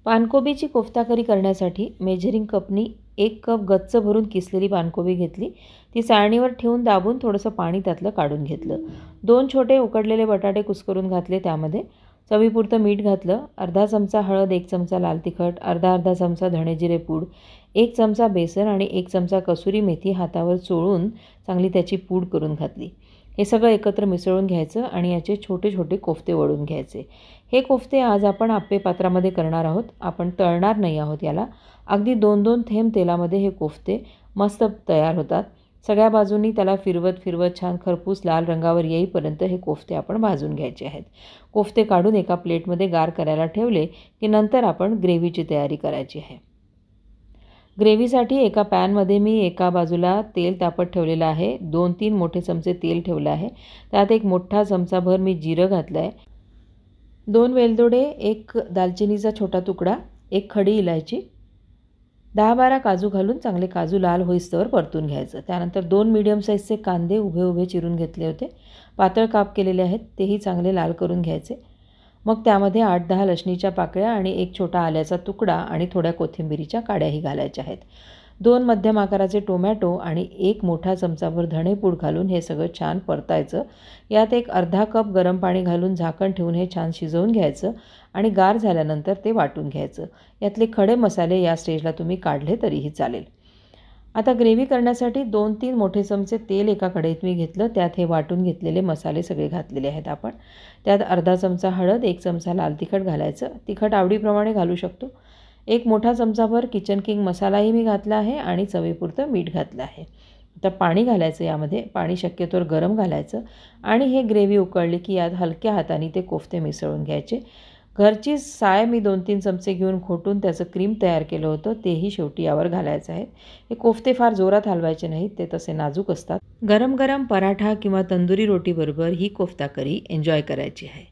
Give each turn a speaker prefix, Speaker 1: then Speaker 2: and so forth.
Speaker 1: पानकोबीची कोफ्ता करी करण्यासाठी measuring company 1 cup गच्च भरून किसलेली पानकोबी घेतली. ती चाळणीवर ठेवून दाबून थोडंसं पाणी त्यातलं काढून घेतलं. 2 छोटे उकडलेले बटाटे कुस्करून घातले. त्यामध्ये चवीपुरतं मीठ घातलं. अर्धा चमचा हळद, 1 चमचा लाल तिखट, अर्धा चमचा धणे-जिरे पूड, 1 चमचा बेसन आणि 1 चमचा कसुरी मेथी हातावर चोळून चांगली त्याची पूड करून घातली. हे सगळं एकत्र मिसळून घ्यायचं आणि याचे छोटे छोटे कोफ्ते वळून घ्यायचे. हे कोफ्ते आज आपण आप्पे पात्रामध्ये करणार आहोत. आपण तळणार नाही आहोत याला. अगदी 2-2 थेंब तेलामध्ये हे कोफ्ते मस्त तयार होतात. सगळ्या बाजूंनी त्याला फिरवत फिरवत छान खरपूस लाल रंगावर येईपर्यंत हे कोफ्ते आपण भाजून घ्यायचे आहेत. कोफ्ते काढून एका प्लेटमध्ये गार करायला ठेवले की नंतर आपण ग्रेव्हीची तयारी करायची आहे. ग्रेव्हीसाठी एका पॅनमध्ये मी एका बाजूला तेल तापत ठेवलेलं आहे. 2-3 मोठे चमचे तेल ठेवलं आहे. त्यात एक मोठा चमचाभर मी जिरं घातलं आहे. 2 वेलदोडे, 1 दालचिनीचा छोटा तुकडा, 1 खडी इलायची, 10-12 काजू घालून चांगले काजू लाल होईस्तवर परतून घ्यायचं. त्यानंतर 2 मीडियम साईजचे कांदे उभे उभे चिरून घेतले होते. पातळ काप केलेले आहेत, तेही चांगले लाल करून घ्यायचे. मग त्यामध्ये 8-10 लसणीच्या पाकळ्या आणि 1 छोटा आल्याचा तुकडा आणि थोड्या कोथिंबिरीच्या काड्याही घालायच्या आहेत. 2 मध्यम आकाराचे टोमॅटो आणि 1 मोठा चमचाभर धणेपूड घालून हे सगळं छान परतायचं. यात एक अर्धा कप गरम पाणी घालून झाकण ठेवून हे छान शिजवून घ्यायचं आणि गार झाल्यानंतर ते वाटून घ्यायचं. यातले खडे मसाले या स्टेजला तुम्ही काढले तरीही चालेल. आता ग्रेव्ही करण्यासाठी 2-3 मोठे चमचे तेल एका कढईत मी घेतलं. त्यात हे वाटून घेतलेले मसाले सगळे घातलेले आहेत आपण. त्यात अर्धा चमचा हळद, 1 चमचा लाल तिखट घालायचं. तिखट आवडीप्रमाणे घालू शकतो. 1 मोठा चमचाभर किचन किंग मसालाही मी घातला आहे आणि चवीपुरतं मीठ घातलं आहे. आता पाणी घालायचं यामध्ये. पाणी शक्यतोवर गरम घालायचं आणि हे ग्रेव्ही उकळली की यात हलक्या हाताने ते कोफ्ते मिसळून घ्यायचे. घरची साय मी 2-3 चमचे घेऊन घोटून त्याचं क्रीम तयार केलं होतं, तेही शेवटी यावर घालायचं आहे. हे कोफ्ते फार जोरात हलवायचे नाहीत, ते तसे नाजूक असतात. गरम गरम पराठा किंवा तंदुरी रोटीबरोबर ही कोफ्ता करी एन्जॉय करायची आहे.